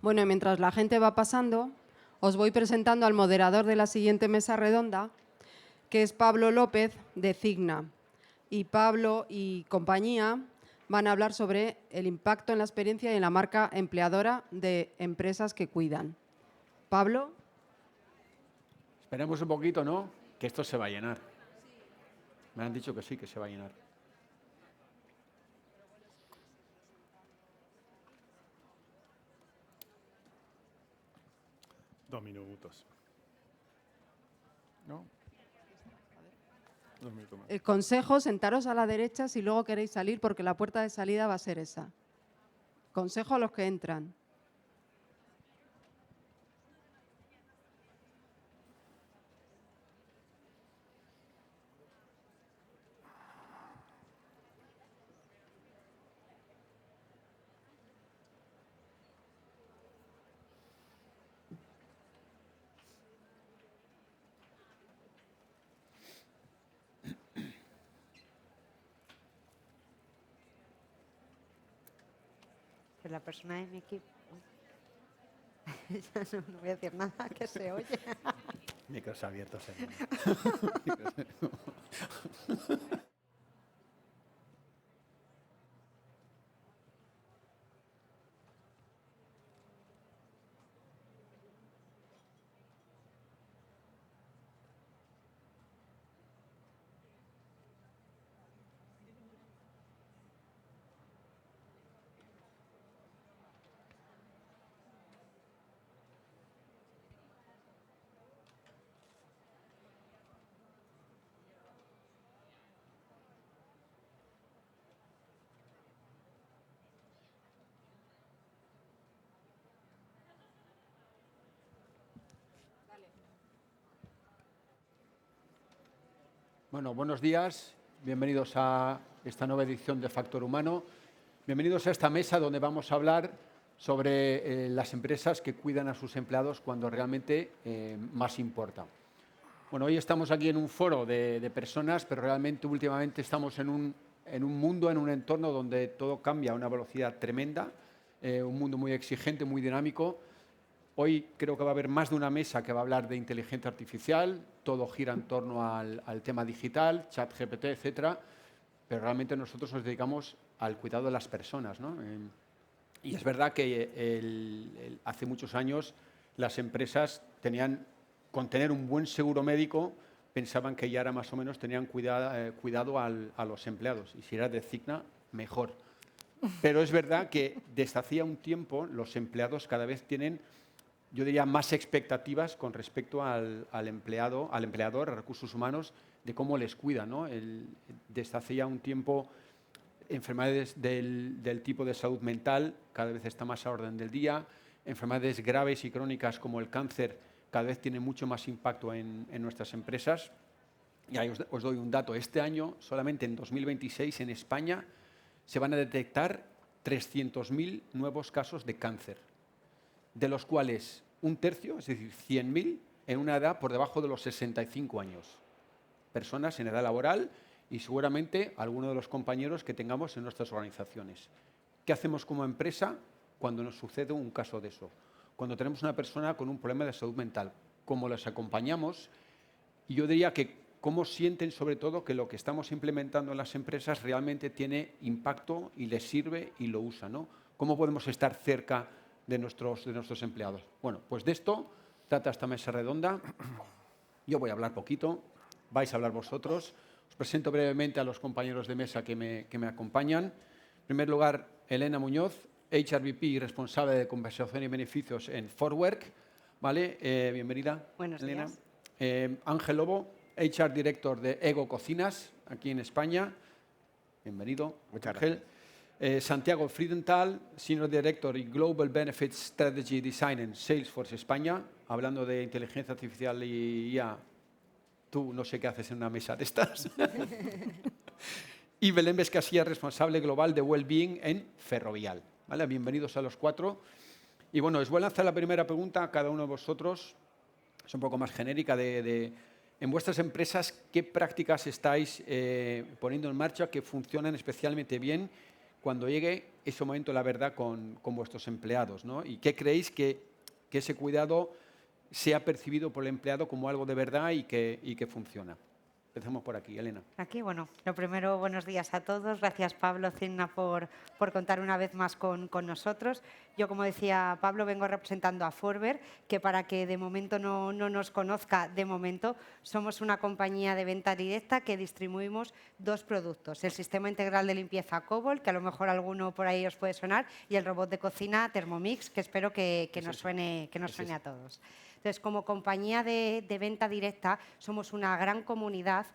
Bueno, y mientras la gente va pasando, os voy presentando al moderador de la siguiente mesa redonda, que es Pablo López, de Cigna. Y Pablo y compañía van a hablar sobre el impacto en la experiencia y en la marca empleadora de empresas que cuidan. Pablo. Esperemos un poquito, ¿no? Que esto se va a llenar. Me han dicho que sí, que se va a llenar. Dos minutos. ¿No? 2 minutos más. El consejo, sentaros a la derecha si luego queréis salir, porque la puerta de salida va a ser esa. Consejo a los que entran. Que la persona de mi equipo. Ya no voy a decir nada que se oye. Micros abiertos. Bueno, buenos días. Bienvenidos a esta nueva edición de Factor Humano. Bienvenidos a esta mesa donde vamos a hablar sobre las empresas que cuidan a sus empleados cuando realmente más importa. Bueno, hoy estamos aquí en un foro de personas, pero realmente últimamente estamos en un mundo, en un entorno donde todo cambia a una velocidad tremenda, un mundo muy exigente, muy dinámico. Hoy creo que va a haber más de una mesa que va a hablar de inteligencia artificial, todo gira en torno al tema digital, ChatGPT, etcétera, pero realmente nosotros nos dedicamos al cuidado de las personas, ¿no? Y es verdad que hace muchos años las empresas con tener un buen seguro médico, pensaban que ya era más o menos, tenían cuidado a los empleados. Y si era de Cigna, mejor. Pero es verdad que desde hacía un tiempo los empleados cada vez tienen, yo diría, más expectativas con respecto al empleador, a recursos humanos, de cómo les cuida, ¿no? Desde hace ya un tiempo, enfermedades del tipo de salud mental cada vez está más a orden del día, enfermedades graves y crónicas como el cáncer cada vez tienen mucho más impacto en nuestras empresas. Y ahí os doy un dato. Este año, solamente en 2026, en España, se van a detectar 300.000 nuevos casos de cáncer, de los cuales un tercio, es decir, 100.000, en una edad por debajo de los 65 años. Personas en edad laboral y seguramente algunos de los compañeros que tengamos en nuestras organizaciones. ¿Qué hacemos como empresa cuando nos sucede un caso de eso? Cuando tenemos una persona con un problema de salud mental, ¿cómo les acompañamos? Y yo diría que cómo sienten sobre todo que lo que estamos implementando en las empresas realmente tiene impacto y les sirve y lo usan, ¿no? ¿Cómo podemos estar cerca de nuestros empleados? Bueno, pues de esto trata esta mesa redonda. Yo voy a hablar poquito, vais a hablar vosotros. Os presento brevemente a los compañeros de mesa que me acompañan. En primer lugar, Elena Muñoz, HRVP y responsable de compensación y beneficios en Forwork. ¿Vale? Bienvenida, Buenos Elena. días. Ángel Lobo, HR Director de Ego Cocinas, aquí en España. Bienvenido, Muchas Ángel. Santiago Friedenthal, Senior Director y Global Benefits Strategy Design en Salesforce España. Hablando de inteligencia artificial y IA, tú no sé qué haces en una mesa de estas. Y Belén Vescasilla, responsable global de Wellbeing en Ferrovial. ¿Vale? Bienvenidos a los cuatro. Y bueno, os voy a lanzar la primera pregunta a cada uno de vosotros. Es un poco más genérica en vuestras empresas, ¿qué prácticas estáis poniendo en marcha que funcionan especialmente bien? cuando llegue ese momento, la verdad, con vuestros empleados, ¿no? ¿Y qué creéis que ese cuidado sea percibido por el empleado como algo de verdad y que funciona? Empezamos por aquí, Elena. Aquí, bueno, lo primero, buenos días a todos. Gracias, Pablo Cigna, por contar una vez más con nosotros. Yo, como decía Pablo, vengo representando a Forber, que para que de momento no nos conozca, de momento somos una compañía de venta directa que distribuimos dos productos. El sistema integral de limpieza Cobol, que a lo mejor alguno por ahí os puede sonar, y el robot de cocina Thermomix, que espero que nos suene a todos. Entonces, como compañía de venta directa, somos una gran comunidad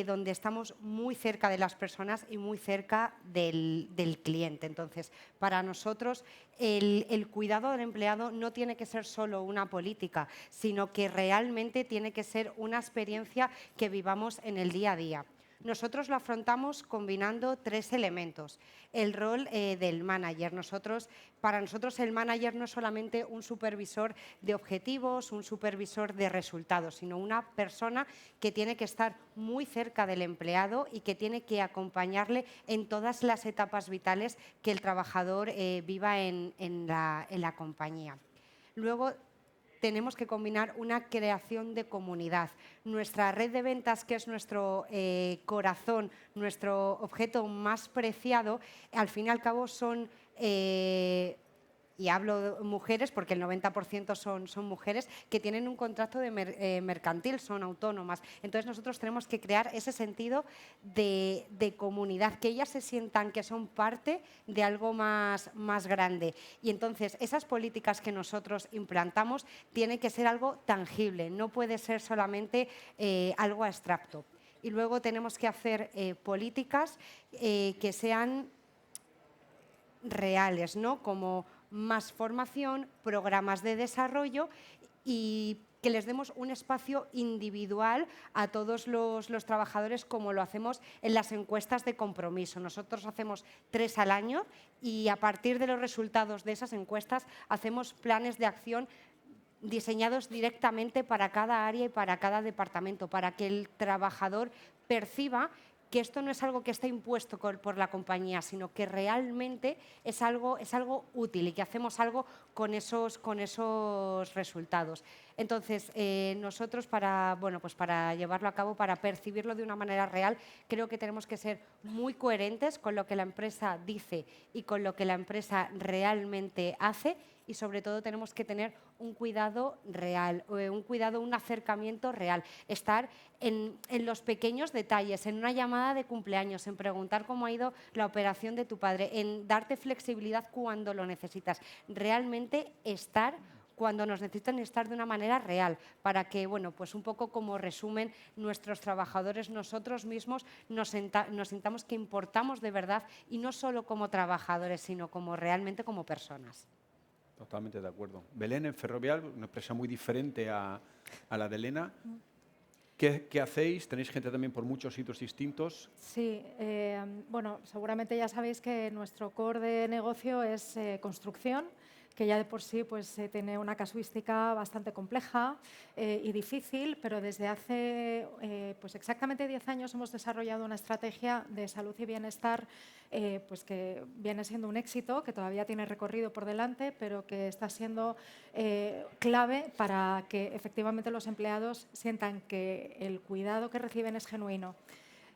donde estamos muy cerca de las personas y muy cerca del cliente. Entonces, para nosotros, el cuidado del empleado no tiene que ser solo una política, sino que realmente tiene que ser una experiencia que vivamos en el día a día. Nosotros lo afrontamos combinando tres elementos. El rol del manager. Para nosotros el manager no es solamente un supervisor de objetivos, un supervisor de resultados, sino una persona que tiene que estar muy cerca del empleado y que tiene que acompañarle en todas las etapas vitales que el trabajador viva en la compañía. Luego, tenemos que combinar una creación de comunidad. Nuestra red de ventas, que es nuestro corazón, nuestro objeto más preciado, al fin y al cabo son, y hablo de mujeres porque el 90% son mujeres, que tienen un contrato de mercantil, son autónomas. Entonces nosotros tenemos que crear ese sentido de comunidad, que ellas se sientan que son parte de algo más grande. Y entonces esas políticas que nosotros implantamos tienen que ser algo tangible, no puede ser solamente algo abstracto. Y luego tenemos que hacer políticas que sean reales, ¿no? Como más formación, programas de desarrollo y que les demos un espacio individual a todos los trabajadores, como lo hacemos en las encuestas de compromiso. Nosotros hacemos 3 al año y a partir de los resultados de esas encuestas hacemos planes de acción diseñados directamente para cada área y para cada departamento, para que el trabajador perciba que esto no es algo que está impuesto por la compañía, sino que realmente es algo útil y que hacemos algo con esos resultados. Entonces, nosotros para llevarlo a cabo, para percibirlo de una manera real, creo que tenemos que ser muy coherentes con lo que la empresa dice y con lo que la empresa realmente hace, y sobre todo tenemos que tener un cuidado real, un acercamiento real, estar en los pequeños detalles, en una llamada de cumpleaños, en preguntar cómo ha ido la operación de tu padre, en darte flexibilidad cuando lo necesitas, realmente estar cuando nos necesitan, estar de una manera real, para que, bueno, pues un poco como resumen, nuestros trabajadores, nosotros mismos nos sintamos que importamos de verdad, y no solo como trabajadores, sino como realmente como personas. Totalmente de acuerdo. Belén, en Ferrovial, una empresa muy diferente a la de Elena. ¿Qué hacéis? ¿Tenéis gente también por muchos sitios distintos? Sí, bueno, seguramente ya sabéis que nuestro core de negocio es construcción, que ya de por sí pues, tiene una casuística bastante compleja y difícil, pero desde hace pues exactamente 10 años hemos desarrollado una estrategia de salud y bienestar pues que viene siendo un éxito, que todavía tiene recorrido por delante, pero que está siendo clave para que efectivamente los empleados sientan que el cuidado que reciben es genuino.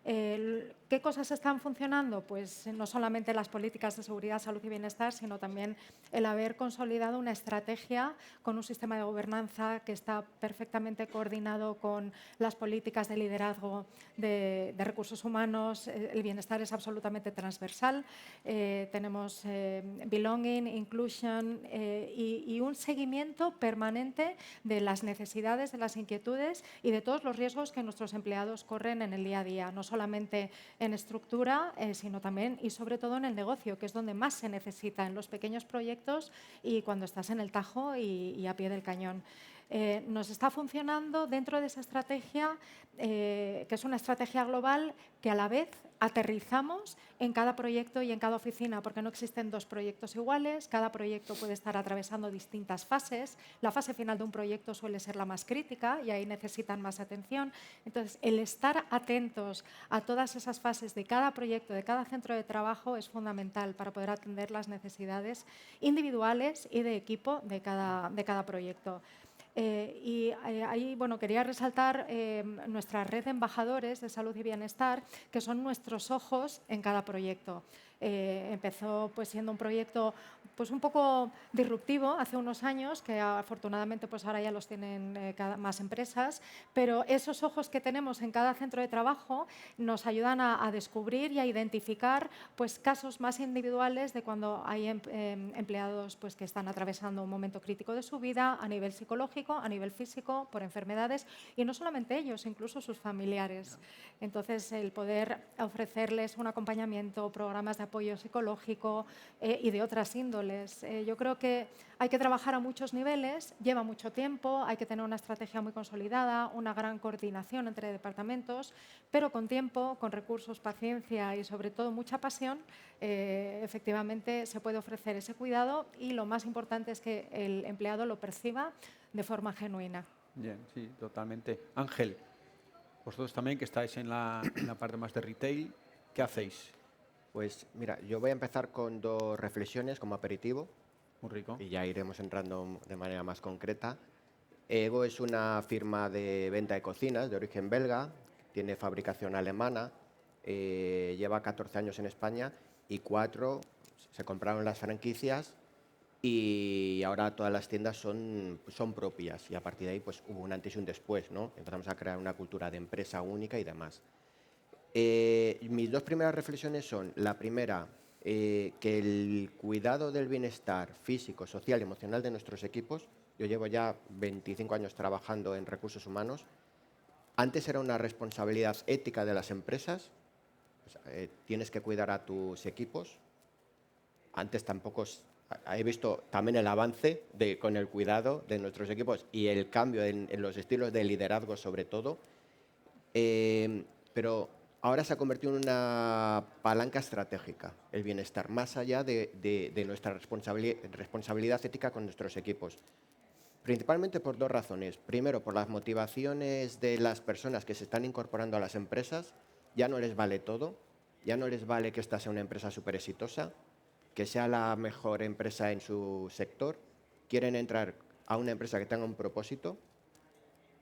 ¿Qué cosas están funcionando? Pues no solamente las políticas de seguridad, salud y bienestar, sino también el haber consolidado una estrategia con un sistema de gobernanza que está perfectamente coordinado con las políticas de liderazgo de recursos humanos. El bienestar es absolutamente transversal. Tenemos belonging, inclusion y un seguimiento permanente de las necesidades, de las inquietudes y de todos los riesgos que nuestros empleados corren en el día a día, no solamente en estructura, sino también y sobre todo en el negocio, que es donde más se necesita, en los pequeños proyectos y cuando estás en el tajo y a pie del cañón. Nos está funcionando dentro de esa estrategia, que es una estrategia global que a la vez aterrizamos en cada proyecto y en cada oficina, porque no existen dos proyectos iguales, cada proyecto puede estar atravesando distintas fases. La fase final de un proyecto suele ser la más crítica y ahí necesitan más atención. Entonces, el estar atentos a todas esas fases de cada proyecto, de cada centro de trabajo, es fundamental para poder atender las necesidades individuales y de equipo de cada proyecto. Ahí quería resaltar nuestra red de embajadores de salud y bienestar, que son nuestros ojos en cada proyecto. Empezó pues, siendo un proyecto pues, un poco disruptivo hace unos años, que afortunadamente pues, ahora ya los tienen más empresas, pero esos ojos que tenemos en cada centro de trabajo nos ayudan a descubrir y a identificar pues, casos más individuales de cuando hay empleados pues, que están atravesando un momento crítico de su vida a nivel psicológico, a nivel físico, por enfermedades, y no solamente ellos, incluso sus familiares. Entonces, el poder ofrecerles un acompañamiento, programas de apoyo psicológico y de otras índoles. Yo creo que hay que trabajar a muchos niveles, lleva mucho tiempo, hay que tener una estrategia muy consolidada, una gran coordinación entre departamentos, pero con tiempo, con recursos, paciencia y sobre todo mucha pasión, efectivamente se puede ofrecer ese cuidado y lo más importante es que el empleado lo perciba de forma genuina. Bien, sí, totalmente. Ángel, vosotros también que estáis en la parte más de retail, ¿qué hacéis? Pues mira, yo voy a empezar con dos reflexiones como aperitivo Muy rico. y ya iremos entrando de manera más concreta. Ego es una firma de venta de cocinas de origen belga, tiene fabricación alemana, lleva 14 años en España y 4 se compraron las franquicias y ahora todas las tiendas son propias y a partir de ahí pues hubo un antes y un después, ¿no? Empezamos a crear una cultura de empresa única y demás. Mis dos primeras reflexiones son, la primera, que el cuidado del bienestar físico, social y emocional de nuestros equipos, yo llevo ya 25 años trabajando en recursos humanos, antes era una responsabilidad ética de las empresas, tienes que cuidar a tus equipos, antes tampoco he visto también el avance con el cuidado de nuestros equipos y el cambio en los estilos de liderazgo sobre todo, pero ahora se ha convertido en una palanca estratégica, el bienestar, más allá de nuestra responsabilidad ética con nuestros equipos. Principalmente por dos razones. Primero, por las motivaciones de las personas que se están incorporando a las empresas. Ya no les vale todo, ya no les vale que esta sea una empresa súper exitosa, que sea la mejor empresa en su sector. Quieren entrar a una empresa que tenga un propósito,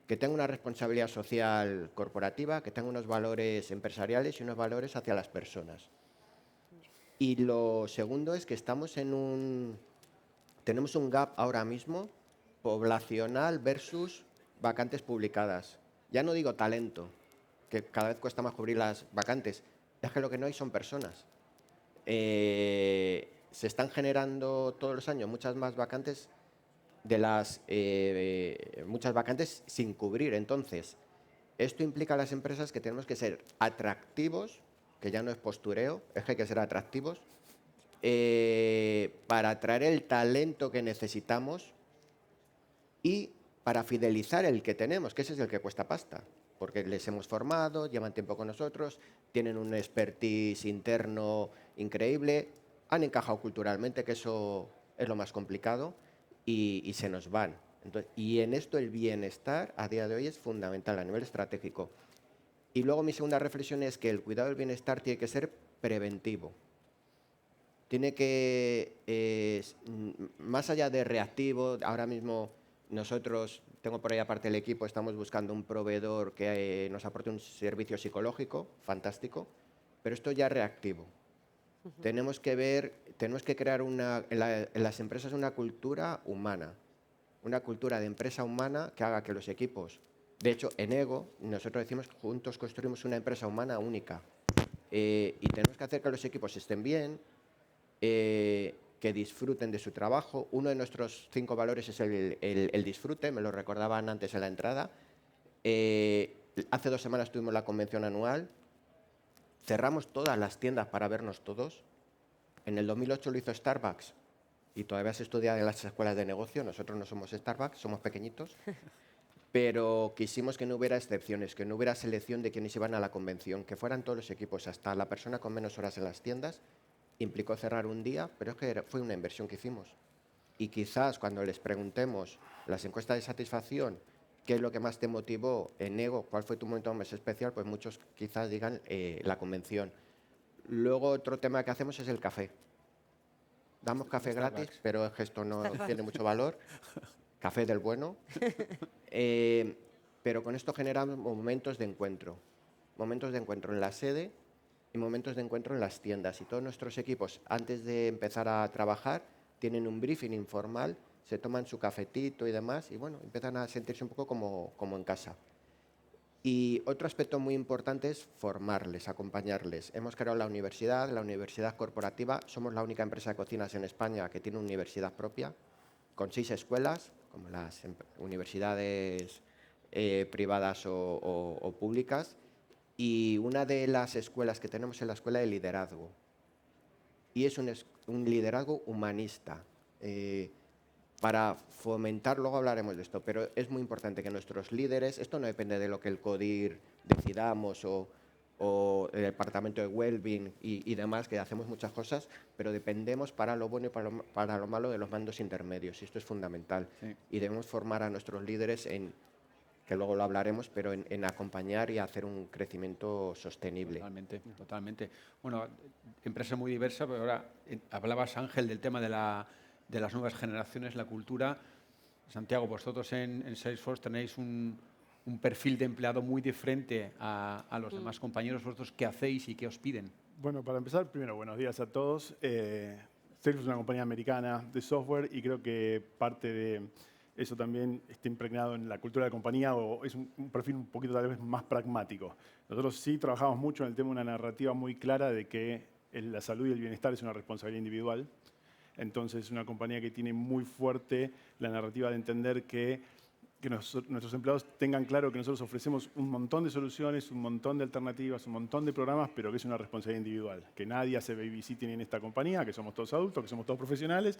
que tenga una responsabilidad social corporativa, que tenga unos valores empresariales y unos valores hacia las personas. Y lo segundo es que tenemos un gap ahora mismo poblacional versus vacantes publicadas. Ya no digo talento, que cada vez cuesta más cubrir las vacantes, es que lo que no hay son personas. Se están generando todos los años muchas más vacantes muchas vacantes sin cubrir. Entonces, esto implica a las empresas que tenemos que ser atractivos, que ya no es postureo, es que hay que ser atractivos, para atraer el talento que necesitamos y para fidelizar el que tenemos, que ese es el que cuesta pasta, porque les hemos formado, llevan tiempo con nosotros, tienen un expertise interno increíble, han encajado culturalmente, que eso es lo más complicado, y se nos van. Entonces, y en esto el bienestar a día de hoy es fundamental a nivel estratégico. Y luego mi segunda reflexión es que el cuidado del bienestar tiene que ser preventivo. Tiene que, más allá de reactivo, ahora mismo nosotros, tengo por ahí aparte el equipo, estamos buscando un proveedor que nos aporte un servicio psicológico fantástico, pero esto ya es reactivo. Tenemos que crear en las empresas una cultura humana, una cultura de empresa humana que haga que los equipos, de hecho en Ego, nosotros decimos que juntos construimos una empresa humana única y tenemos que hacer que los equipos estén bien, que disfruten de su trabajo. Uno de nuestros 5 valores es el disfrute, me lo recordaban antes en la entrada. Hace 2 semanas tuvimos la convención anual, cerramos todas las tiendas para vernos todos. En el 2008 lo hizo Starbucks. y todavía se estudia en las escuelas de negocio. Nosotros no somos Starbucks, somos pequeñitos, pero quisimos que no hubiera excepciones, que no hubiera selección de quienes iban a la convención, que fueran todos los equipos, hasta la persona con menos horas en las tiendas. Implicó cerrar un día, pero es que fue una inversión que hicimos. Y quizás cuando les preguntemos las encuestas de satisfacción, qué es lo que más te motivó en Nego, cuál fue tu momento más especial, pues muchos quizás digan la convención. Luego otro tema que hacemos es el café. Damos café gratis, pero es que esto no tiene mucho valor. Café del bueno. Pero con esto generamos momentos de encuentro. Momentos de encuentro en la sede y momentos de encuentro en las tiendas. Y todos nuestros equipos, antes de empezar a trabajar, tienen un briefing informal, se toman su cafetito y demás, y bueno, empiezan a sentirse un poco como en casa. Y otro aspecto muy importante es formarles, acompañarles. Hemos creado la universidad corporativa. Somos la única empresa de cocinas en España que tiene una universidad propia, con 6 escuelas, como las universidades privadas o públicas. Y una de las escuelas que tenemos es la Escuela de Liderazgo. Y es un liderazgo humanista. Para fomentar, luego hablaremos de esto, pero es muy importante que nuestros líderes, esto no depende de lo que el CODIR decidamos o el departamento de Wellbeing y demás, que hacemos muchas cosas, pero dependemos para lo bueno y para lo malo de los mandos intermedios, y esto es fundamental. Sí. Y debemos formar a nuestros líderes que luego lo hablaremos, pero en acompañar y hacer un crecimiento sostenible. Totalmente, totalmente. Bueno, empresa muy diversa, pero ahora hablabas, Ángel, del tema de las nuevas generaciones, la cultura. Santiago, vosotros en Salesforce tenéis un perfil de empleado muy diferente a los demás compañeros. ¿Vosotros qué hacéis y qué os piden? Bueno, para empezar, primero, buenos días a todos. Salesforce es una compañía americana de software y creo que parte de eso también está impregnado en la cultura de la compañía o es un perfil un poquito tal vez más pragmático. Nosotros sí trabajamos mucho en el tema de una narrativa muy clara de que la salud y el bienestar es una responsabilidad individual. Entonces es una compañía que tiene muy fuerte la narrativa de entender que nuestros empleados tengan claro que nosotros ofrecemos un montón de soluciones, un montón de alternativas, un montón de programas, pero que es una responsabilidad individual. Que nadie hace babysitting en esta compañía, que somos todos adultos, que somos todos profesionales.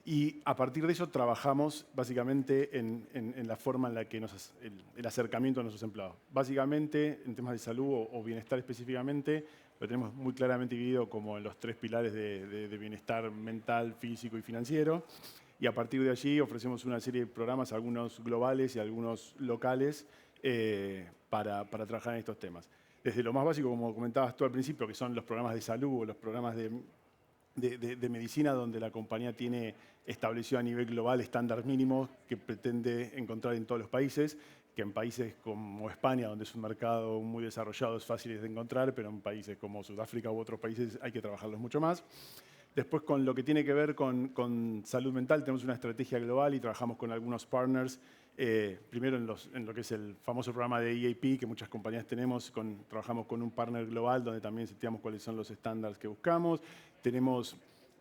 Y a partir de eso trabajamos básicamente en la forma en la que el acercamiento a nuestros empleados. Básicamente en temas de salud o bienestar específicamente, lo tenemos muy claramente dividido como en los 3 pilares de bienestar mental, físico y financiero. Y a partir de allí ofrecemos una serie de programas, algunos globales y algunos locales, para trabajar en estos temas. Desde lo más básico, como comentabas tú al principio, que son los programas de salud o los programas de medicina, donde la compañía tiene establecido a nivel global estándares mínimos que pretende encontrar en todos los países, que en países como España, donde es un mercado muy desarrollado, es fácil de encontrar, pero en países como Sudáfrica u otros países hay que trabajarlos mucho más. Después, con lo que tiene que ver con salud mental, tenemos una estrategia global y trabajamos con algunos partners. Primero en lo que es el famoso programa de EAP, que muchas compañías tenemos, trabajamos con un partner global donde también seteamos cuáles son los estándares que buscamos. Tenemos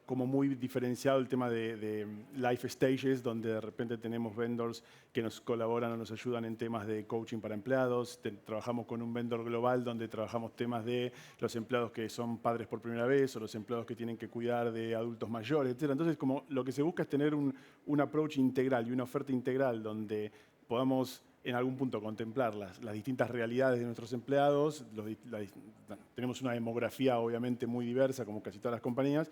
como muy diferenciado el tema de life stages, donde de repente tenemos vendors que nos colaboran o nos ayudan en temas de coaching para empleados. Trabajamos con un vendor global donde trabajamos temas de los empleados que son padres por primera vez o los empleados que tienen que cuidar de adultos mayores, etc. Entonces, como lo que se busca es tener un approach integral y una oferta integral donde podamos en algún punto contemplar las distintas realidades de nuestros empleados. Tenemos una demografía obviamente muy diversa, como casi todas las compañías,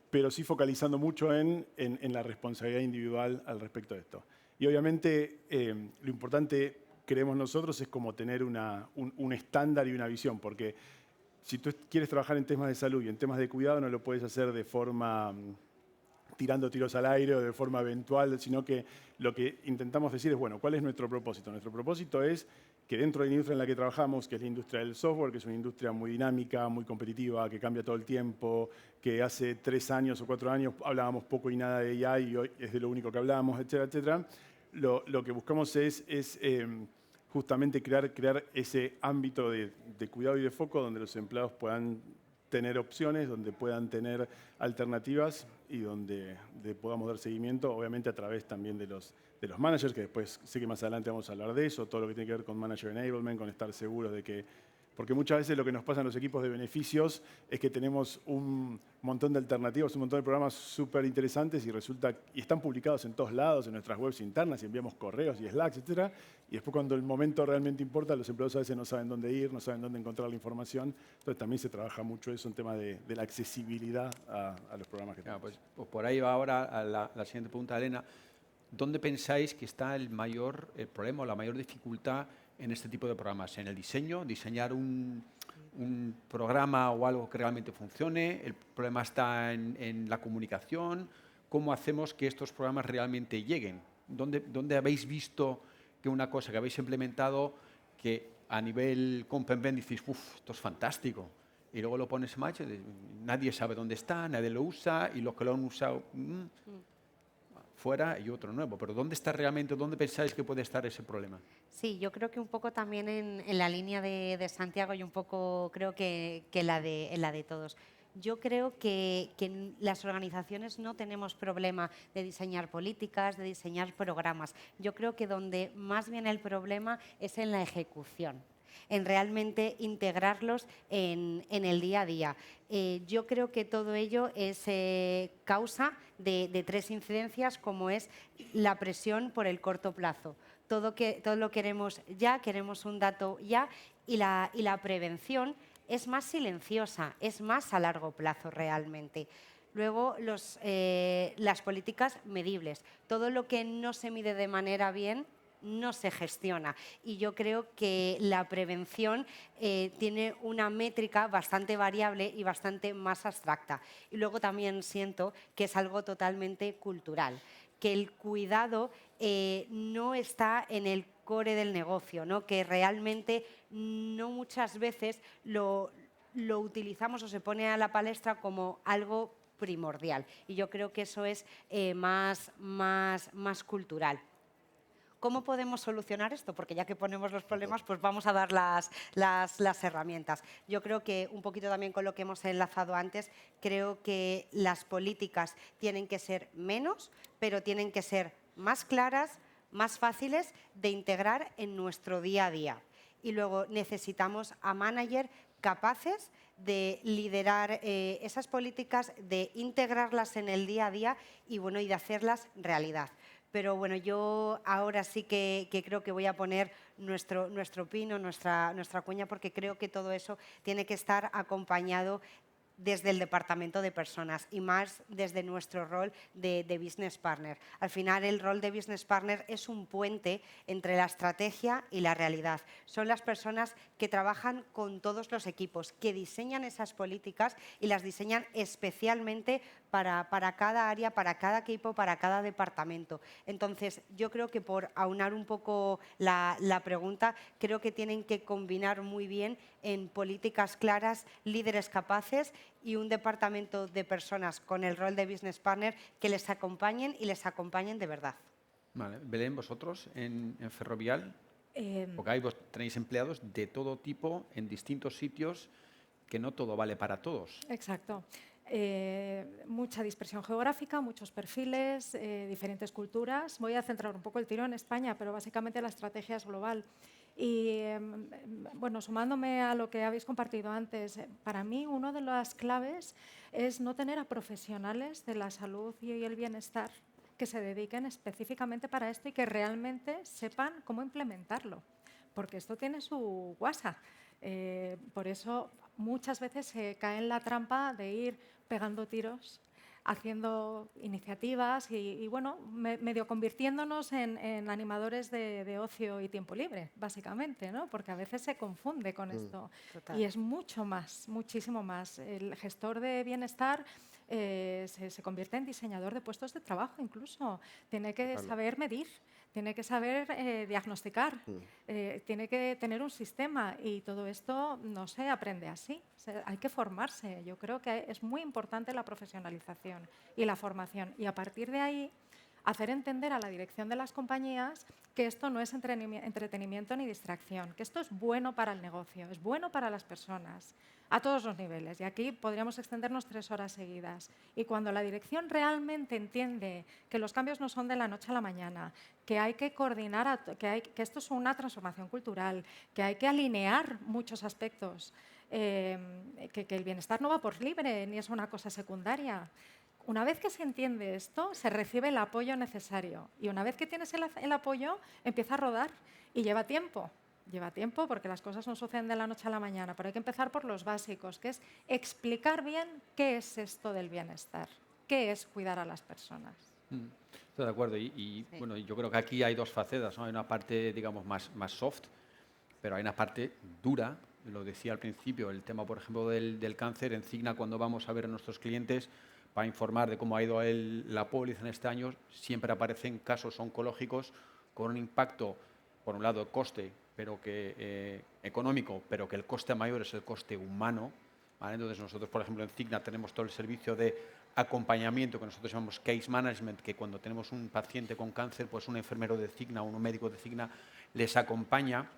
pero sí focalizando mucho en la responsabilidad individual al respecto de esto. Y obviamente lo importante, creemos nosotros, es como tener un estándar y una visión, porque si tú quieres trabajar en temas de salud y en temas de cuidado, no lo puedes hacer de forma tirando tiros al aire o de forma eventual, sino que lo que intentamos decir es, bueno, ¿cuál es nuestro propósito? Nuestro propósito es que dentro de la industria en la que trabajamos, que es la industria del software, que es una industria muy dinámica, muy competitiva, que cambia todo el tiempo, que hace 3 años o 4 años hablábamos poco y nada de AI y hoy es de lo único que hablamos, etcétera, etcétera. Lo que buscamos es justamente crear ese ámbito de cuidado y de foco donde los empleados puedan tener opciones, donde puedan tener alternativas y donde podamos dar seguimiento, obviamente a través también de los managers, que después sé que más adelante vamos a hablar de eso, todo lo que tiene que ver con manager enablement, con estar seguros de que Porque muchas veces lo que nos pasa en los equipos de beneficios es que tenemos un montón de alternativas, un montón de programas súper interesantes y están publicados en todos lados, en nuestras webs internas, y enviamos correos y Slacks, etc. Y después cuando el momento realmente importa, los empleados a veces no saben dónde ir, no saben dónde encontrar la información. Entonces también se trabaja mucho eso en tema de la accesibilidad a los programas que Claro, tenemos. pues por ahí va ahora a la siguiente pregunta, Elena. ¿Dónde pensáis que está el problema o la mayor dificultad en este tipo de programas? ¿En el diseño? ¿Diseñar un programa o algo que realmente funcione? ¿El problema está en la comunicación? ¿Cómo hacemos que estos programas realmente lleguen? ¿Dónde habéis visto que una cosa que habéis implementado que a nivel comp and ben dices, esto es fantástico? Y luego lo pones en marcha y nadie sabe dónde está, nadie lo usa y los que lo han usado fuera y otro nuevo. Pero ¿dónde está realmente, dónde pensáis que puede estar ese problema? Sí, yo creo que un poco también en la línea de Santiago y un poco creo que en la de todos. Yo creo que en las organizaciones no tenemos problema de diseñar políticas, de diseñar programas. Yo creo que donde más viene el problema es en la ejecución, en realmente integrarlos en el día a día. Yo creo que todo ello es causa de tres incidencias, como es la presión por el corto plazo. Todo lo queremos ya, queremos un dato ya, y la prevención es más silenciosa, es más a largo plazo realmente. Luego, las políticas medibles. Todo lo que no se mide de manera bien no se gestiona. Y yo creo que la prevención tiene una métrica bastante variable y bastante más abstracta. Y luego también siento que es algo totalmente cultural, que el cuidado no está en el core del negocio, ¿no? Que realmente no muchas veces lo utilizamos o se pone a la palestra como algo primordial. Y yo creo que eso es más cultural. ¿Cómo podemos solucionar esto? Porque ya que ponemos los problemas, pues vamos a dar las herramientas. Yo creo que un poquito también con lo que hemos enlazado antes, creo que las políticas tienen que ser menos, pero tienen que ser más claras, más fáciles de integrar en nuestro día a día. Y luego necesitamos a managers capaces de liderar esas políticas, de integrarlas en el día a día y de hacerlas realidad. Pero bueno, yo ahora sí que creo que voy a poner nuestro pino, nuestra cuña, porque creo que todo eso tiene que estar acompañado desde el departamento de personas y más desde nuestro rol de business partner. Al final, el rol de business partner es un puente entre la estrategia y la realidad. Son las personas que trabajan con todos los equipos, que diseñan esas políticas y las diseñan especialmente para cada área, para cada equipo, para cada departamento. Entonces, yo creo que por aunar un poco la pregunta, creo que tienen que combinar muy bien en políticas claras, líderes capaces y un departamento de personas con el rol de business partner que les acompañen y les acompañen de verdad. Vale. Belén, vosotros en Ferrovial, porque ahí vos tenéis empleados de todo tipo en distintos sitios, que no todo vale para todos. Exacto. Mucha dispersión geográfica, muchos perfiles, diferentes culturas. Voy a centrar un poco el tiro en España, pero básicamente la estrategia es global. Y bueno, sumándome a lo que habéis compartido antes, para mí una de las claves es no tener a profesionales de la salud y el bienestar que se dediquen específicamente para esto y que realmente sepan cómo implementarlo, porque esto tiene su guasa. Por eso muchas veces se cae en la trampa de ir pegando tiros, haciendo iniciativas y bueno, medio convirtiéndonos en animadores de ocio y tiempo libre, básicamente, ¿no? Porque a veces se confunde con esto. Total. Y es mucho más, muchísimo más. El gestor de bienestar se convierte en diseñador de puestos de trabajo incluso. Tiene que saber medir, tiene que saber diagnosticar, tiene que tener un sistema y todo esto no se aprende así. Hay que formarse. Yo creo que es muy importante la profesionalización y la formación. Y a partir de ahí hacer entender a la dirección de las compañías que esto no es entretenimiento ni distracción, que esto es bueno para el negocio, es bueno para las personas, a todos los niveles. Y aquí podríamos extendernos 3 horas seguidas. Y cuando la dirección realmente entiende que los cambios no son de la noche a la mañana, que hay que coordinar, que esto es una transformación cultural, que hay que alinear muchos aspectos, que el bienestar no va por libre ni es una cosa secundaria. Una vez que se entiende esto, se recibe el apoyo necesario. Y una vez que tienes el apoyo, empieza a rodar. Y lleva tiempo. Lleva tiempo porque las cosas no suceden de la noche a la mañana. Pero hay que empezar por los básicos, que es explicar bien qué es esto del bienestar. ¿Qué es cuidar a las personas? Estoy de acuerdo. Bueno, yo creo que aquí hay dos facetas, ¿no? Hay una parte, digamos, más soft, pero hay una parte dura. Lo decía al principio, el tema, por ejemplo, del cáncer. En Cigna, cuando vamos a ver a nuestros clientes para informar de cómo ha ido la póliza en este año, siempre aparecen casos oncológicos con un impacto, por un lado, coste, pero que económico, pero que el coste mayor es el coste humano, ¿vale? Entonces nosotros, por ejemplo, en Cigna tenemos todo el servicio de acompañamiento que nosotros llamamos case management, que cuando tenemos un paciente con cáncer, pues un enfermero de Cigna o un médico de Cigna les acompaña.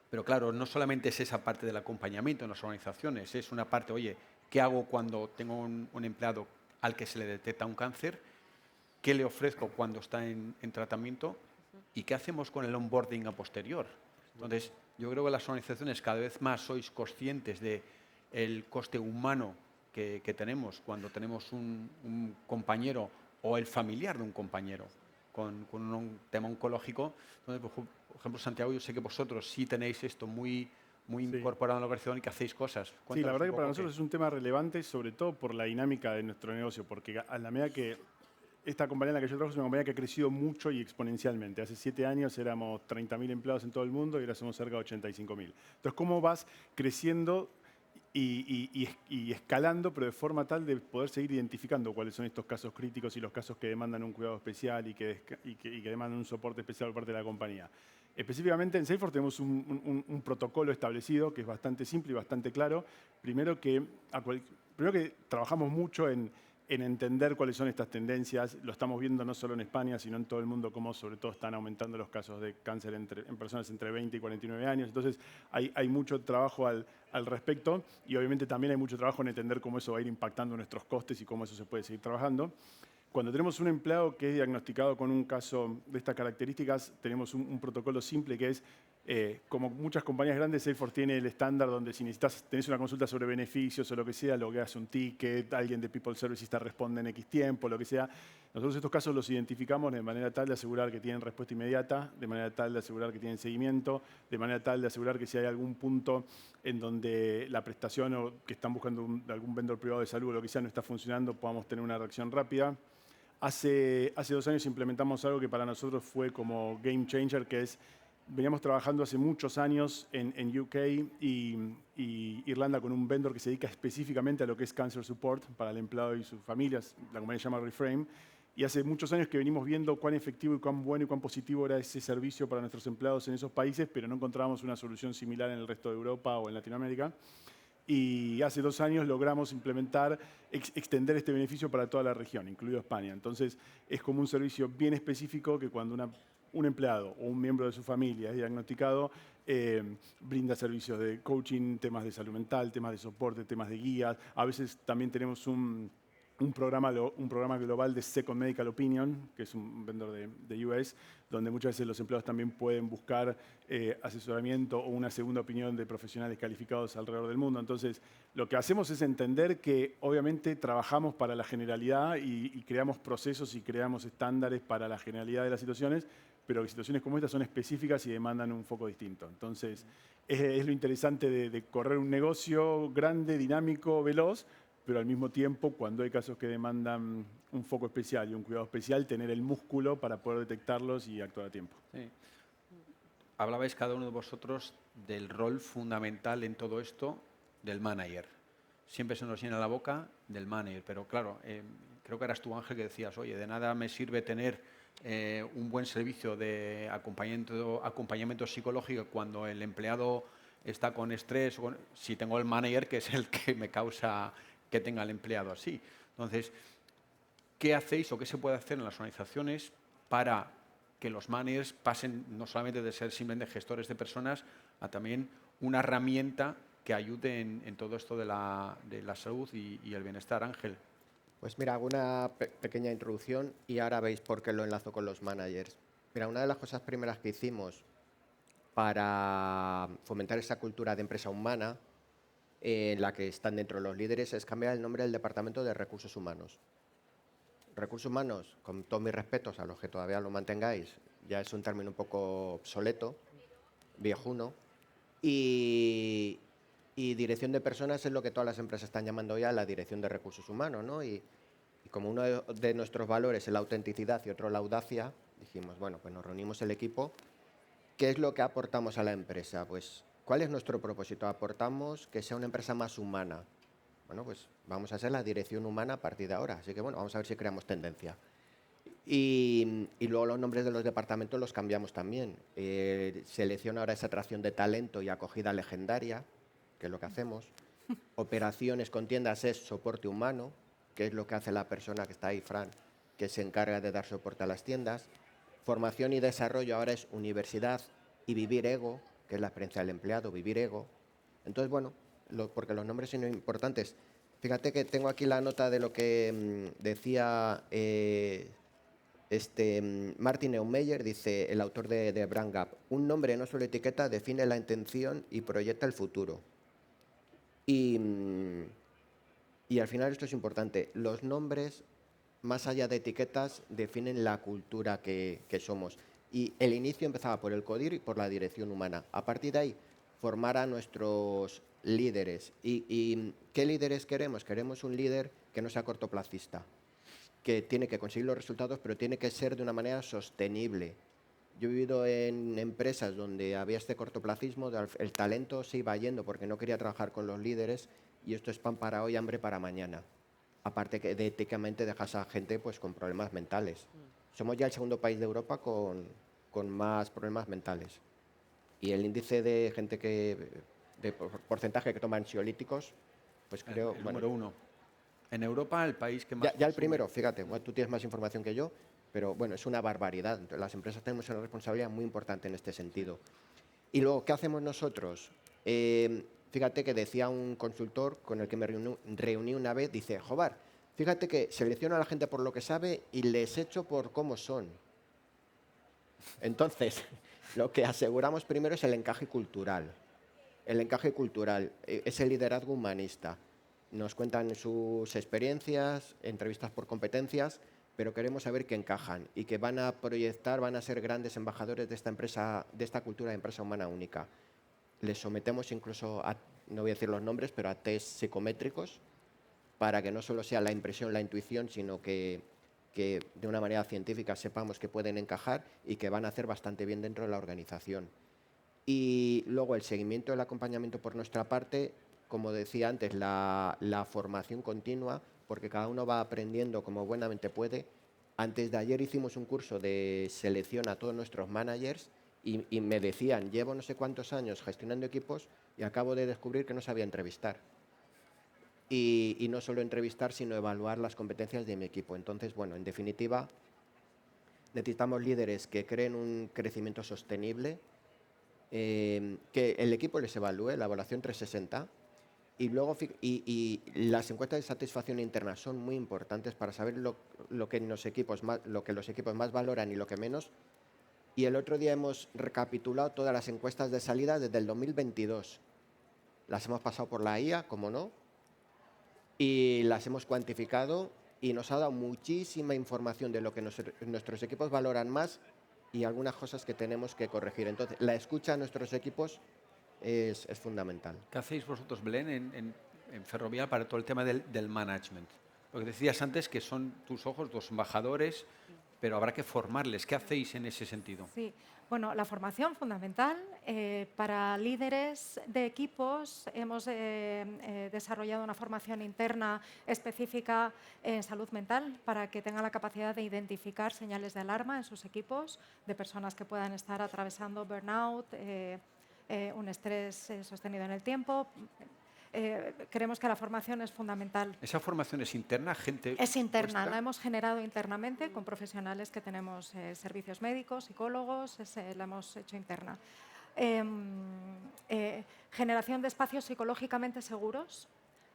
Pero claro, no solamente es esa parte del acompañamiento en las organizaciones, es una parte, oye, ¿qué hago cuando tengo un empleado al que se le detecta un cáncer? ¿Qué le ofrezco cuando está en tratamiento? ¿Y qué hacemos con el onboarding a posterior? Entonces, yo creo que las organizaciones cada vez más sois conscientes del coste humano que tenemos cuando tenemos un compañero o el familiar de un compañero con un tema oncológico. Entonces, por ejemplo, Santiago, yo sé que vosotros sí tenéis esto muy incorporado en la organización y que hacéis cosas. Sí, la verdad que para nosotros es un tema relevante, sobre todo por la dinámica de nuestro negocio, porque a la medida que esta compañía en la que yo trabajo es una compañía que ha crecido mucho y exponencialmente. Hace 7 años éramos 30.000 empleados en todo el mundo y ahora somos cerca de 85.000. Entonces, ¿cómo vas creciendo y escalando, pero de forma tal de poder seguir identificando cuáles son estos casos críticos y los casos que demandan un cuidado especial y que demandan un soporte especial por parte de la compañía? Específicamente en Salesforce tenemos un protocolo establecido que es bastante simple y bastante claro. Primero que trabajamos mucho en entender cuáles son estas tendencias. Lo estamos viendo no solo en España, sino en todo el mundo, cómo sobre todo están aumentando los casos de cáncer en personas entre 20 y 49 años. Entonces, hay mucho trabajo al respecto y obviamente también hay mucho trabajo en entender cómo eso va a ir impactando nuestros costes y cómo eso se puede seguir trabajando. Cuando tenemos un empleado que es diagnosticado con un caso de estas características, tenemos un protocolo simple que es, como muchas compañías grandes, Salesforce tiene el estándar donde si tenés una consulta sobre beneficios o lo que sea, logueas un ticket, alguien de People Services te responde en X tiempo, lo que sea. Nosotros estos casos los identificamos de manera tal de asegurar que tienen respuesta inmediata, de manera tal de asegurar que tienen seguimiento, de manera tal de asegurar que si hay algún punto en donde la prestación o que están buscando algún vendedor privado de salud o lo que sea no está funcionando, podamos tener una reacción rápida. Hace 2 años implementamos algo que para nosotros fue como game changer, que es, veníamos trabajando hace muchos años en UK y Irlanda con un vendor que se dedica específicamente a lo que es cancer support para el empleado y sus familias. La compañía se llama Reframe. Y hace muchos años que venimos viendo cuán efectivo y cuán bueno y cuán positivo era ese servicio para nuestros empleados en esos países, pero no encontrábamos una solución similar en el resto de Europa o en Latinoamérica. Y hace 2 años logramos implementar, extender este beneficio para toda la región, incluido España. Entonces, es como un servicio bien específico que cuando un empleado o un miembro de su familia es diagnosticado, brinda servicios de coaching, temas de salud mental, temas de soporte, temas de guías. A veces también tenemos un programa global de Second Medical Opinion, que es un vendor de US, donde muchas veces los empleados también pueden buscar asesoramiento o una segunda opinión de profesionales calificados alrededor del mundo. Entonces, lo que hacemos es entender que obviamente trabajamos para la generalidad y creamos procesos y creamos estándares para la generalidad de las situaciones, pero que situaciones como estas son específicas y demandan un foco distinto. Entonces, es lo interesante de correr un negocio grande, dinámico, veloz, pero al mismo tiempo, cuando hay casos que demandan un foco especial y un cuidado especial, tener el músculo para poder detectarlos y actuar a tiempo. Sí. Hablabais cada uno de vosotros del rol fundamental en todo esto del manager. Siempre se nos llena la boca del manager, pero claro, creo que eras tú, Ángel, que decías, oye, de nada me sirve tener un buen servicio de acompañamiento psicológico cuando el empleado está con estrés, si tengo el manager que es el que me causa que tenga el empleado así. Entonces, ¿qué hacéis o qué se puede hacer en las organizaciones para que los managers pasen no solamente de ser simplemente gestores de personas a también una herramienta que ayude en todo esto de la salud y el bienestar? Ángel. Pues mira, hago una pequeña introducción y ahora veis por qué lo enlazo con los managers. Mira, una de las cosas primeras que hicimos para fomentar esa cultura de empresa humana en la que están dentro los líderes es cambiar el nombre del Departamento de Recursos Humanos. Recursos humanos, con todos mis respetos a los que todavía lo mantengáis, ya es un término un poco obsoleto, viejuno, y dirección de personas es lo que todas las empresas están llamando ya la dirección de recursos humanos, ¿no? Y como uno de nuestros valores es la autenticidad y otro la audacia, dijimos, bueno, pues nos reunimos el equipo. ¿Qué es lo que aportamos a la empresa? Pues, ¿cuál es nuestro propósito? Aportamos que sea una empresa más humana. Bueno, pues vamos a ser la dirección humana a partir de ahora. Así que, bueno, vamos a ver si creamos tendencia. Y luego los nombres de los departamentos los cambiamos también. Selecciona ahora esa atracción de talento y acogida legendaria, que es lo que hacemos. Operaciones con tiendas es soporte humano, que es lo que hace la persona que está ahí, Fran, que se encarga de dar soporte a las tiendas. Formación y desarrollo ahora es universidad y vivir ego, que es la experiencia del empleado, vivir ego. Entonces, bueno, porque los nombres son importantes. Fíjate que tengo aquí la nota de lo que decía Martin Neumeyer, dice el autor de Brand Gap. Un nombre, no solo etiqueta, define la intención y proyecta el futuro. Y al final esto es importante. Los nombres, más allá de etiquetas, definen la cultura que somos. Y el inicio empezaba por el CODIR y por la dirección humana. A partir de ahí, formar a nuestros líderes. ¿Y qué líderes queremos? Queremos un líder que no sea cortoplacista, que tiene que conseguir los resultados, pero tiene que ser de una manera sostenible. Yo he vivido en empresas donde había este cortoplacismo, el talento se iba yendo porque no quería trabajar con los líderes, y esto es pan para hoy, hambre para mañana. Aparte que éticamente dejas a gente pues, con problemas mentales. Somos ya el segundo país de Europa con más problemas mentales. Y el índice de gente de porcentaje que toma ansiolíticos, pues creo... El número uno. En Europa, el país que más... Ya el primero, fíjate, bueno, tú tienes más información que yo, pero bueno, es una barbaridad. Entonces, las empresas tenemos una responsabilidad muy importante en este sentido. Y luego, ¿qué hacemos nosotros? Fíjate que decía un consultor con el que me reuní una vez, dice, Jobar, fíjate que selecciono a la gente por lo que sabe y les echo por cómo son. Entonces, lo que aseguramos primero es el encaje cultural. El encaje cultural, ese liderazgo humanista. Nos cuentan sus experiencias, entrevistas por competencias, pero queremos saber que encajan y que van a proyectar, van a ser grandes embajadores de esta empresa, de esta cultura de empresa humana única. Les sometemos incluso a, no voy a decir los nombres, pero a test psicométricos para que no solo sea la impresión, la intuición, sino que de una manera científica sepamos que pueden encajar y que van a hacer bastante bien dentro de la organización. Y luego el seguimiento, el acompañamiento por nuestra parte, como decía antes, la formación continua, porque cada uno va aprendiendo como buenamente puede. Antes de ayer hicimos un curso de selección a todos nuestros managers y me decían, llevo no sé cuántos años gestionando equipos y acabo de descubrir que no sabía entrevistar. Y no solo entrevistar, sino evaluar las competencias de mi equipo. Entonces, bueno, en definitiva, necesitamos líderes que creen un crecimiento sostenible, que el equipo les evalúe, la evaluación 360, y luego y las encuestas de satisfacción interna son muy importantes para saber lo que los equipos más valoran y lo que menos. Y el otro día hemos recapitulado todas las encuestas de salida desde el 2022. Las hemos pasado por la IA, como no, y las hemos cuantificado y nos ha dado muchísima información de lo que nuestros equipos valoran más y algunas cosas que tenemos que corregir. Entonces, la escucha a nuestros equipos es fundamental. ¿Qué hacéis vosotros, Belén, en Ferrovial para todo el tema del management? Lo que decías antes, que son tus ojos, los embajadores, pero habrá que formarles. ¿Qué hacéis en ese sentido? Sí, bueno, la formación fundamental. Para líderes de equipos hemos desarrollado una formación interna específica en salud mental para que tengan la capacidad de identificar señales de alarma en sus equipos de personas que puedan estar atravesando burnout, un estrés sostenido en el tiempo. creemos que la formación es fundamental. ¿Esa formación es interna, gente Es interna, vuestra? la hemos generado internamente con profesionales que tenemos servicios médicos, psicólogos, la hemos hecho interna. Generación de espacios psicológicamente seguros.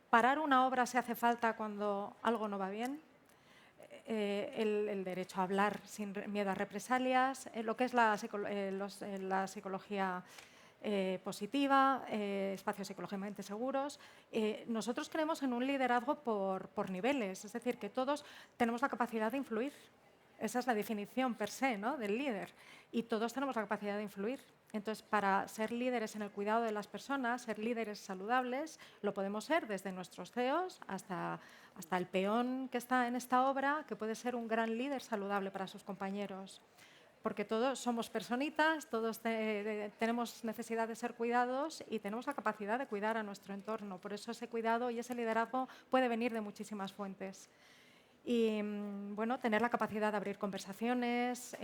Parar una obra si hace falta cuando algo no va bien. El derecho a hablar sin miedo a represalias, lo que es la psicología positiva, espacios psicológicamente seguros. Nosotros creemos en un liderazgo por niveles, es decir, que todos tenemos la capacidad de influir. Esa es la definición per se, ¿no?, del líder. Y todos tenemos la capacidad de influir. Entonces, para ser líderes en el cuidado de las personas, ser líderes saludables, lo podemos ser desde nuestros CEOs hasta el peón que está en esta obra, que puede ser un gran líder saludable para sus compañeros. Porque todos somos personitas, todos tenemos necesidad de ser cuidados y tenemos la capacidad de cuidar a nuestro entorno. Por eso ese cuidado y ese liderazgo puede venir de muchísimas fuentes. Y bueno, tener la capacidad de abrir conversaciones.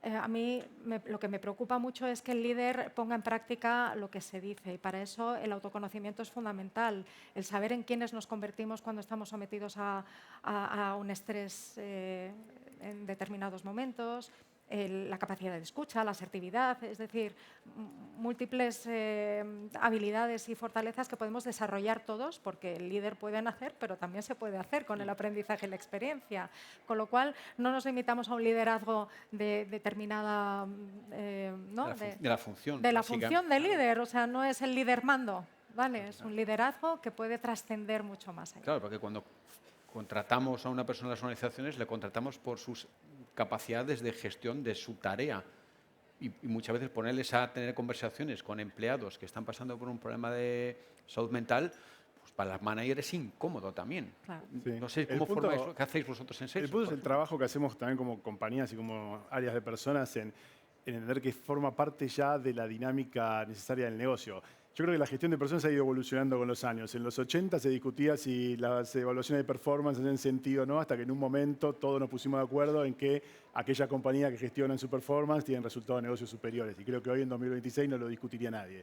A mí lo que me preocupa mucho es que el líder ponga en práctica lo que se dice, y para eso el autoconocimiento es fundamental, el saber en quiénes nos convertimos cuando estamos sometidos a un estrés en determinados momentos. La capacidad de escucha, la asertividad, es decir, múltiples habilidades y fortalezas que podemos desarrollar todos, porque el líder puede nacer, pero también se puede hacer con el aprendizaje y la experiencia. Con lo cual, no nos limitamos a un liderazgo de determinada... ¿no? De la función. De la básica. función de líder, o sea, no es el líder mando, ¿vale? Es un liderazgo que puede trascender mucho más allá. Claro, porque cuando contratamos a una persona en las organizaciones, le contratamos por sus capacidades de gestión de su tarea. Y muchas veces ponerles a tener conversaciones con empleados que están pasando por un problema de salud mental, pues para las managers es incómodo también. Claro. Sí. No sé El cómo punto- formáis, ¿qué hacéis vosotros en El Salesforce? punto es por el ejemplo? trabajo que hacemos también como compañías y como áreas de personas en entender que forma parte ya de la dinámica necesaria del negocio. Yo creo que la gestión de personas ha ido evolucionando con los años. En los 80 se discutía si las evaluaciones de performance hacían sentido o no, hasta que en un momento todos nos pusimos de acuerdo en que aquella compañía que gestiona su performance tiene resultados de negocios superiores. Y creo que hoy en 2026 no lo discutiría nadie.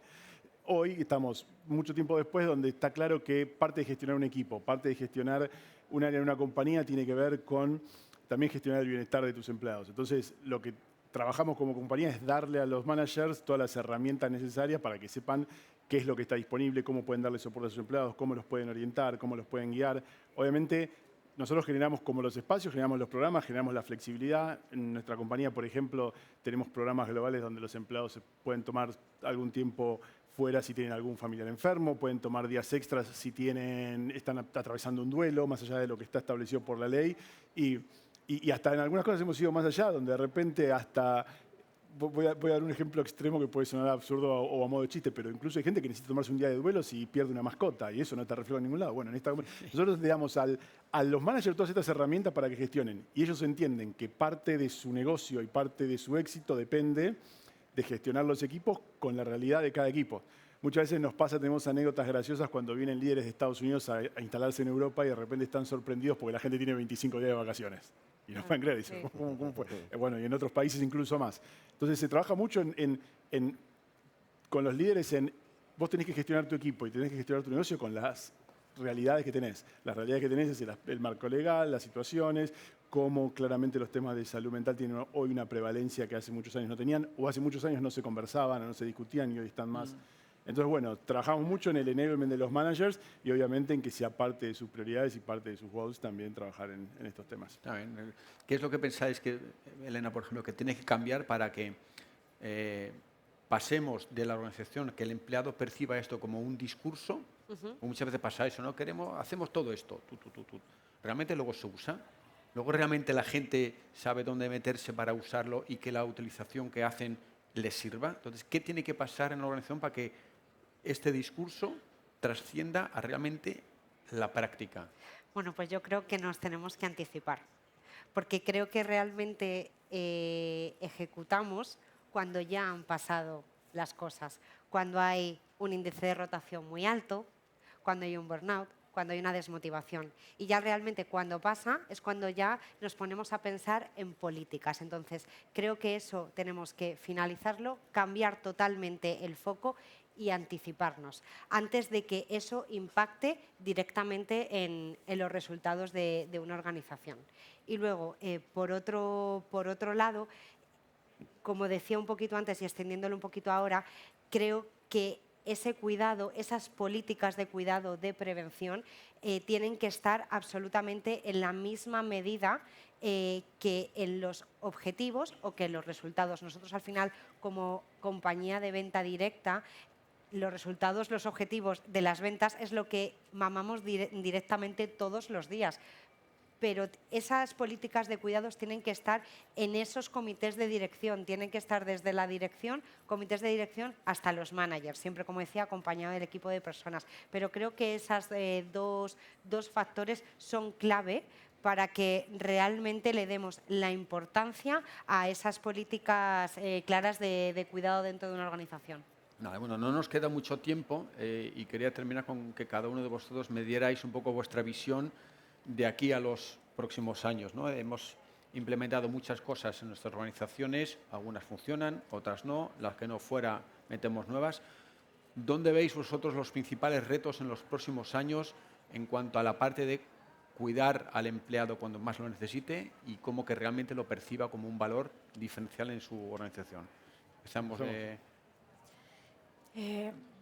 Hoy estamos mucho tiempo después donde está claro que parte de gestionar un equipo, parte de gestionar un área en una compañía tiene que ver con también gestionar el bienestar de tus empleados. Entonces, lo que trabajamos como compañía es darle a los managers todas las herramientas necesarias para que sepan qué es lo que está disponible, cómo pueden darle soporte a sus empleados, cómo los pueden orientar, cómo los pueden guiar. Obviamente, nosotros generamos como los espacios, generamos los programas, generamos la flexibilidad. En nuestra compañía, por ejemplo, tenemos programas globales donde los empleados se pueden tomar algún tiempo fuera si tienen algún familiar enfermo, pueden tomar días extras si están atravesando un duelo, más allá de lo que está establecido por la ley. Y hasta en algunas cosas hemos ido más allá, donde de repente hasta... Voy a dar un ejemplo extremo que puede sonar absurdo o a modo de chiste, pero incluso hay gente que necesita tomarse un día de duelo si pierde una mascota y eso no te refleja en ningún lado. Bueno, nosotros le damos a los managers todas estas herramientas para que gestionen y ellos entienden que parte de su negocio y parte de su éxito depende de gestionar los equipos con la realidad de cada equipo. Muchas veces nos pasa, tenemos anécdotas graciosas cuando vienen líderes de Estados Unidos a instalarse en Europa y de repente están sorprendidos porque la gente tiene 25 días de vacaciones. Y no pueden creer, dicen, Sí. ¿cómo fue? Bueno, y en otros países incluso más. Entonces se trabaja mucho con los líderes vos tenés que gestionar tu equipo y tenés que gestionar tu negocio con las realidades que tenés. Las realidades que tenés es el marco legal, las situaciones, cómo claramente los temas de salud mental tienen hoy una prevalencia que hace muchos años no tenían, o hace muchos años no se conversaban, o no se discutían y hoy están más. Entonces, bueno, trabajamos mucho en el enablement de los managers y obviamente en que sea parte de sus prioridades y parte de sus goals también trabajar en estos temas. Está bien. ¿Qué es lo que pensáis que, Elena, por ejemplo, que tiene que cambiar para que pasemos de la organización, que el empleado perciba esto como un discurso? O muchas veces pasa eso, ¿no? Hacemos todo esto, realmente luego se usa, luego realmente la gente sabe dónde meterse para usarlo y que la utilización que hacen les sirva. Entonces, ¿qué tiene que pasar en la organización para que este discurso trascienda a realmente la práctica? Bueno, pues yo creo que nos tenemos que anticipar, porque creo que realmente ejecutamos cuando ya han pasado las cosas, cuando hay un índice de rotación muy alto, cuando hay un burnout, cuando hay una desmotivación. Y ya realmente cuando pasa es cuando ya nos ponemos a pensar en políticas. Entonces, creo que eso tenemos que finalizarlo, cambiar totalmente el foco y anticiparnos antes de que eso impacte directamente en los resultados de una organización. Y luego, por otro lado, como decía un poquito antes y extendiéndolo un poquito ahora, creo que ese cuidado, esas políticas de cuidado, de prevención, tienen que estar absolutamente en la misma medida que en los objetivos o que en los resultados. Nosotros al final, como compañía de venta directa, los resultados, los objetivos de las ventas es lo que mamamos directamente todos los días. Pero esas políticas de cuidados tienen que estar en esos comités de dirección, tienen que estar desde la dirección, comités de dirección, hasta los managers, siempre, como decía, acompañado del equipo de personas. Pero creo que esos dos factores son clave para que realmente le demos la importancia a esas políticas claras de cuidado dentro de una organización. Nada, bueno, no nos queda mucho tiempo y quería terminar con que cada uno de vosotros me dierais un poco vuestra visión de aquí a los próximos años, ¿no? Hemos implementado muchas cosas en nuestras organizaciones, algunas funcionan, otras no, las que no fuera metemos nuevas. ¿Dónde veis vosotros los principales retos en los próximos años en cuanto a la parte de cuidar al empleado cuando más lo necesite y cómo que realmente lo perciba como un valor diferencial en su organización? Empezamos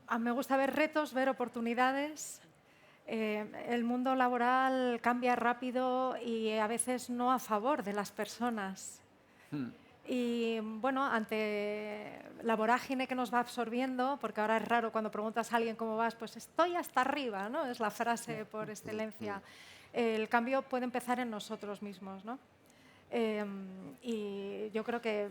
A mí me gusta ver retos, ver oportunidades. El mundo laboral cambia rápido y a veces no a favor de las personas. Y bueno, ante la vorágine que nos va absorbiendo, porque ahora es raro cuando preguntas a alguien cómo vas, pues estoy hasta arriba, ¿no? Es la frase por excelencia. El cambio puede empezar en nosotros mismos, ¿no? Y yo creo que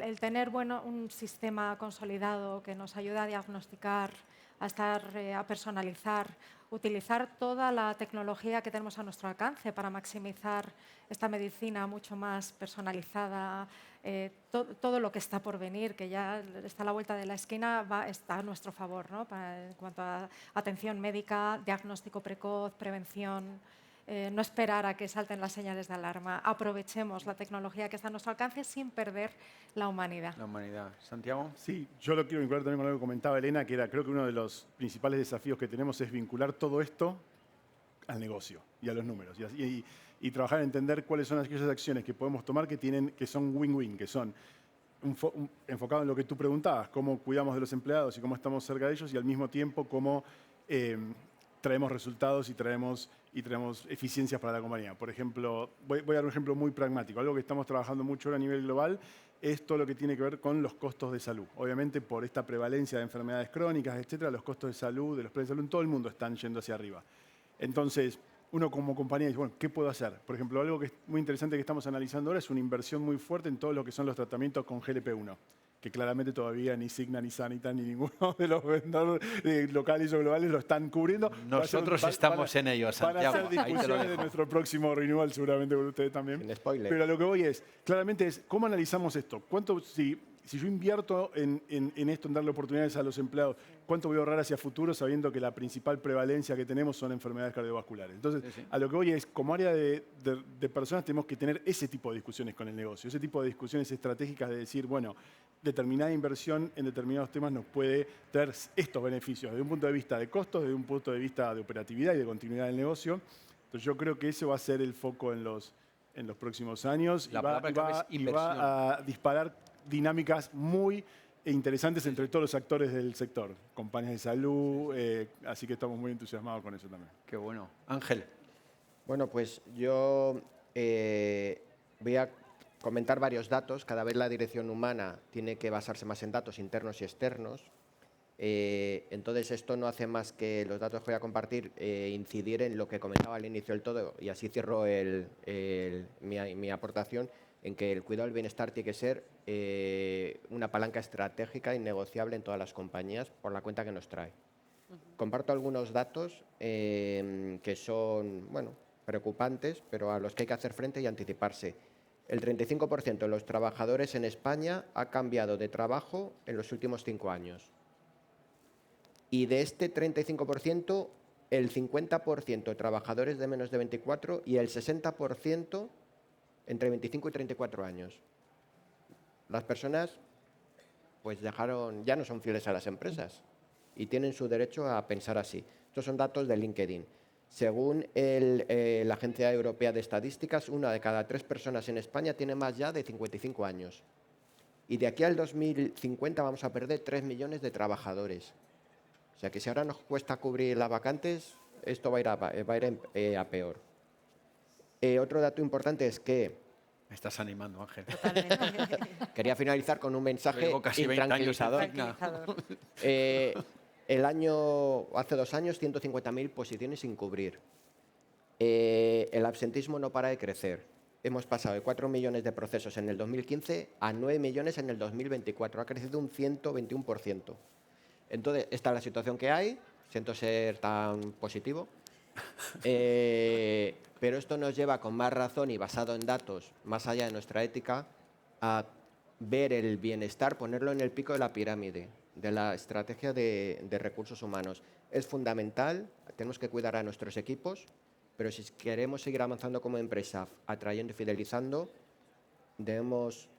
el tener un sistema consolidado que nos ayuda a diagnosticar, a personalizar, utilizar toda la tecnología que tenemos a nuestro alcance para maximizar esta medicina mucho más personalizada, todo lo que está por venir, que ya está a la vuelta de la esquina, está a nuestro favor, ¿no? En cuanto a atención médica, diagnóstico precoz, prevención. No esperar a que salten las señales de alarma. Aprovechemos la tecnología que está a nuestro alcance sin perder la humanidad. la humanidad. Santiago. Sí, yo lo quiero vincular también con algo que comentaba Elena, que creo que uno de los principales desafíos que tenemos es vincular todo esto al negocio y a los números. Y trabajar en entender cuáles son aquellas acciones que podemos tomar que son win-win, que son enfocado en lo que tú preguntabas, cómo cuidamos de los empleados y cómo estamos cerca de ellos, y al mismo tiempo cómo traemos resultados y traemos eficiencias para la compañía. Por ejemplo, voy a dar un ejemplo muy pragmático. Algo que estamos trabajando mucho ahora a nivel global es todo lo que tiene que ver con los costos de salud. Obviamente, por esta prevalencia de enfermedades crónicas, etcétera, los costos de salud, de los planes de salud, en todo el mundo están yendo hacia arriba. Entonces, uno como compañía dice, bueno, ¿qué puedo hacer? Por ejemplo, algo que es muy interesante que estamos analizando ahora es una inversión muy fuerte en todo lo que son los tratamientos con GLP-1, que claramente todavía ni Cigna, ni Sanitas, ni ninguno de los vendedores locales o globales lo están cubriendo. Nosotros estamos en ello, Santiago. Van a ser discusiones de nuestro próximo renewal, seguramente con ustedes también. Sin spoiler. Pero a lo que voy claramente es, ¿cómo analizamos esto? Si yo invierto en esto, en darle oportunidades a los empleados, ¿cuánto voy a ahorrar hacia futuro sabiendo que la principal prevalencia que tenemos son enfermedades cardiovasculares? Entonces, Sí. a lo que voy es, como área de personas tenemos que tener ese tipo de discusiones con el negocio, ese tipo de discusiones estratégicas de decir, bueno, determinada inversión en determinados temas nos puede traer estos beneficios desde un punto de vista de costos, desde un punto de vista de operatividad y de continuidad del negocio. Entonces, yo creo que ese va a ser el foco en los próximos años La palabra clave es y inversión. va a disparar dinámicas muy interesantes entre todos los actores del sector, compañías de salud, así que estamos muy entusiasmados con eso también. Qué bueno. Ángel. Bueno, pues yo voy a comentar varios datos. Cada vez la dirección humana tiene que basarse más en datos internos y externos. Entonces, esto no hace más que los datos que voy a compartir incidir en lo que comentaba al inicio del todo, y así cierro mi aportación, en que el cuidado del bienestar tiene que ser una palanca estratégica y negociable en todas las compañías por la cuenta que nos trae. Comparto algunos datos que son preocupantes, pero a los que hay que hacer frente y anticiparse. El 35% de los trabajadores en España ha cambiado de trabajo en los últimos 5 años. Y de este 35%, el 50% de trabajadores de menos de 24 y el 60% entre 25 y 34 años. Las personas pues ya no son fieles a las empresas. y tienen su derecho a pensar así. Estos son datos de LinkedIn. Según la Agencia Europea de Estadísticas, 1 de cada 3 personas en España tiene más ya de 55 años. Y de aquí al 2050 vamos a perder 3 millones de trabajadores. O sea que si ahora nos cuesta cubrir las vacantes, esto va a ir a peor. Otro dato importante es que Me estás animando, Ángel. Totalmente. quería finalizar con un mensaje Llevo casi 20 años en intranquilizador. Cigna. Hace 2 años, 150.000 posiciones sin cubrir. El absentismo no para de crecer. Hemos pasado de 4 millones de procesos en el 2015 a 9 millones en el 2024. Ha crecido un 121%. Entonces, esta es la situación que hay. Siento ser tan positivo. Pero esto nos lleva con más razón y basado en datos, más allá de nuestra ética, a ver el bienestar, ponerlo en el pico de la pirámide de la estrategia de recursos humanos. Es fundamental, tenemos que cuidar a nuestros equipos, pero si queremos seguir avanzando como empresa, atrayendo y fidelizando, debemos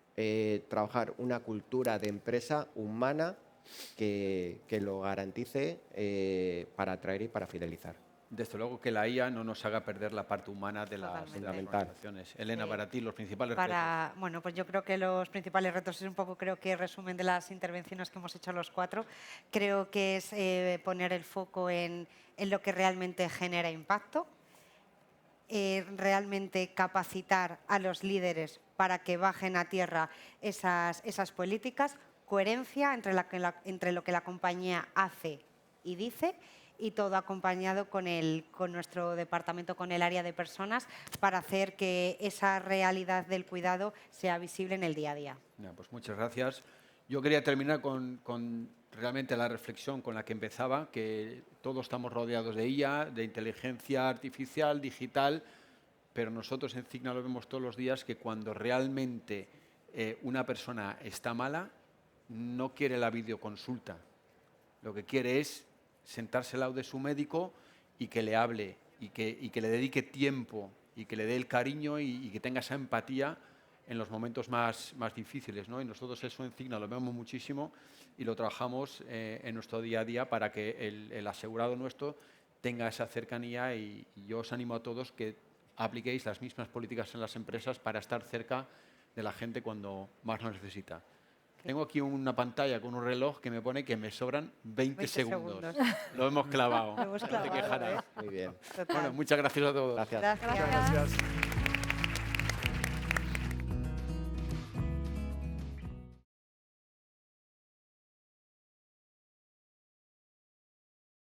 trabajar una cultura de empresa humana que lo garantice para atraer y para fidelizar. Desde luego que la IA no nos haga perder la parte humana de las Totalmente. organizaciones. Elena, para ti, los principales Bueno, pues yo creo que los principales retos es un poco, creo que resumen de las intervenciones que hemos hecho los 4. Creo que es poner el foco en lo que realmente genera impacto, realmente capacitar a los líderes para que bajen a tierra esas políticas, coherencia entre lo que la compañía hace y dice, y todo acompañado con nuestro departamento, con el área de personas, para hacer que esa realidad del cuidado sea visible en el día a día. Ya, pues muchas gracias. Yo quería terminar con realmente la reflexión con la que empezaba, que todos estamos rodeados de IA, de inteligencia artificial, digital, pero nosotros en Cigna lo vemos todos los días, que cuando realmente una persona está mala, no quiere la videoconsulta. Lo que quiere es sentarse al lado de su médico y que le hable y que le dedique tiempo y que le dé el cariño y que tenga esa empatía en los momentos más difíciles, ¿no? Y nosotros eso en Cigna lo vemos muchísimo y lo trabajamos en nuestro día a día para que el asegurado nuestro tenga esa cercanía, y yo os animo a todos que apliquéis las mismas políticas en las empresas para estar cerca de la gente cuando más lo necesita. Tengo aquí una pantalla con un reloj que me pone que me sobran 20 segundos. Lo hemos clavado. Lo hemos No te clavado, quejarás. Muy bien. Total. Bueno, muchas gracias a todos. Gracias. Gracias. Muchas gracias.